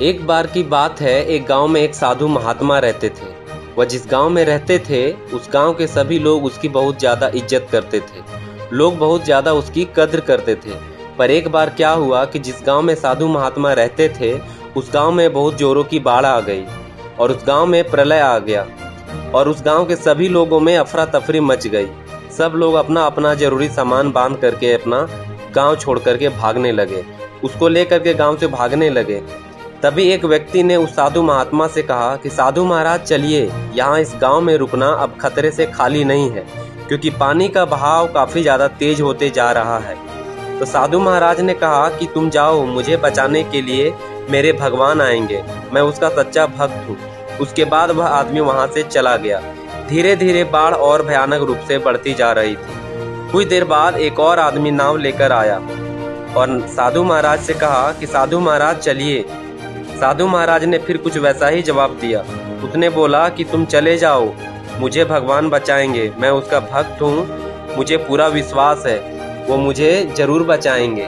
एक बार की बात है, एक गांव में एक साधु महात्मा रहते थे। वह जिस गांव में रहते थे उस गांव के सभी लोग उसकी बहुत ज़्यादा इज्जत करते थे। लोग बहुत ज़्यादा उसकी कद्र करते थे। पर एक बार क्या हुआ कि जिस गांव में साधु महात्मा रहते थे उस गांव में बहुत जोरों की बाढ़ आ गई और उस गांव में प्रलय आ गया और उस गांव के सभी लोगों में अफरा तफरी मच गई। सब लोग अपना अपना जरूरी सामान बांध करके अपना गांव छोड़ करके भागने लगे, उसको लेकर के गांव से भागने लगे। तभी एक व्यक्ति ने उस साधु महात्मा से कहा कि साधु महाराज चलिए, यहाँ इस गांव में रुकना अब खतरे से खाली नहीं है, क्योंकि पानी का बहाव काफ़ी ज़्यादा तेज होते जा रहा है। तो साधु महाराज ने कहा कि तुम जाओ, मुझे बचाने के लिए मेरे भगवान आएंगे, मैं उसका सच्चा भक्त हूँ। उसके बाद वह आदमी वहाँ से चला गया। धीरे धीरे बाढ़ और भयानक रूप से बढ़ती जा रही थी। कुछ देर बाद एक और आदमी नाव लेकर आया और साधु महाराज से कहा कि साधु महाराज चलिए। साधु महाराज ने फिर कुछ वैसा ही जवाब दिया। उसने बोला कि तुम चले जाओ, मुझे भगवान बचाएंगे, मैं उसका भक्त हूँ, मुझे पूरा विश्वास है वो मुझे जरूर बचाएंगे।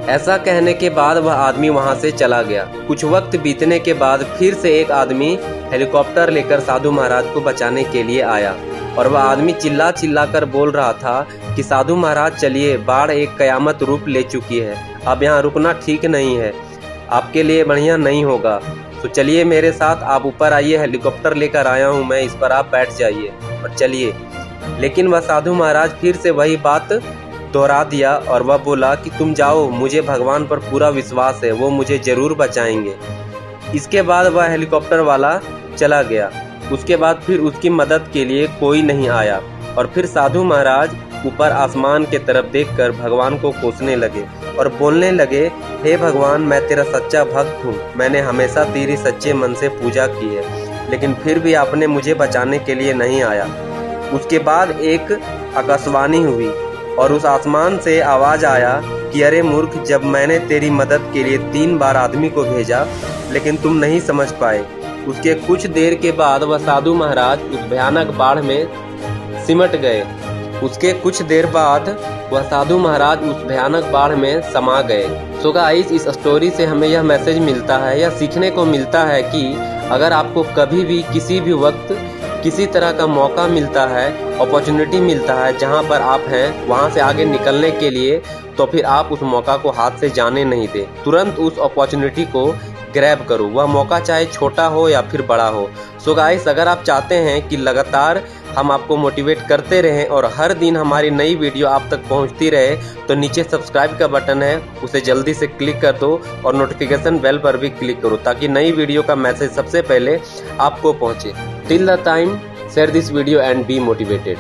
ऐसा कहने के बाद वह आदमी वहां से चला गया। कुछ वक्त बीतने के बाद फिर से एक आदमी हेलीकॉप्टर लेकर साधु महाराज को बचाने के लिए आया और वह आदमी चिल्ला चिल्ला कर बोल रहा था कि साधु महाराज चलिए, बाढ़ एक कयामत रूप ले चुकी है, अब यहाँ रुकना ठीक नहीं है, आपके लिए बढ़िया नहीं होगा, तो चलिए मेरे साथ, आप ऊपर आइए, हेलीकॉप्टर लेकर आया हूँ मैं, इस पर आप बैठ जाइए और चलिए। लेकिन वह साधु महाराज फिर से वही बात दोहरा दिया और वह बोला कि तुम जाओ, मुझे भगवान पर पूरा विश्वास है, वो मुझे जरूर बचाएंगे। इसके बाद वह हेलीकॉप्टर वाला चला गया। उसके बाद फिर उसकी मदद के लिए कोई नहीं आया और फिर साधु महाराज ऊपर आसमान के तरफ देखकर भगवान को कोसने लगे और बोलने लगे, हे भगवान, मैं तेरा सच्चा भक्त हूँ, मैंने हमेशा तेरी सच्चे मन से पूजा की है, लेकिन फिर भी आपने मुझे बचाने के लिए नहीं आया। उसके बाद एक आकाशवाणी हुई और उस आसमान से आवाज आया कि अरे मूर्ख, जब मैंने तेरी मदद के लिए 3 बार आदमी को भेजा लेकिन तुम नहीं समझ पाए। उसके कुछ देर के बाद वह साधु महाराज उस भयानक बाढ़ में सिमट गए। उसके कुछ देर बाद वह साधु महाराज उस भयानक बाढ़ में समा गए। सो गाइस, इस स्टोरी से हमें यह मैसेज मिलता है या सीखने को मिलता है कि अगर आपको कभी भी किसी भी वक्त किसी तरह का मौका मिलता है, अपॉर्चुनिटी मिलता है, जहां पर आप हैं वहां से आगे निकलने के लिए, तो फिर आप उस मौका को हाथ से जाने नहीं दें। तुरंत उस अपॉर्चुनिटी को ग्रैब करो, वह मौका चाहे छोटा हो या फिर बड़ा हो। सो गाइस, अगर आप चाहते हैं कि लगातार हम आपको मोटिवेट करते रहें और हर दिन हमारी नई वीडियो आप तक पहुंचती रहे, तो नीचे सब्सक्राइब का बटन है, उसे जल्दी से क्लिक कर दो और नोटिफिकेशन बेल पर भी क्लिक करो ताकि नई वीडियो का मैसेज सबसे पहले आपको पहुंचे। Till the time, share this video and be motivated.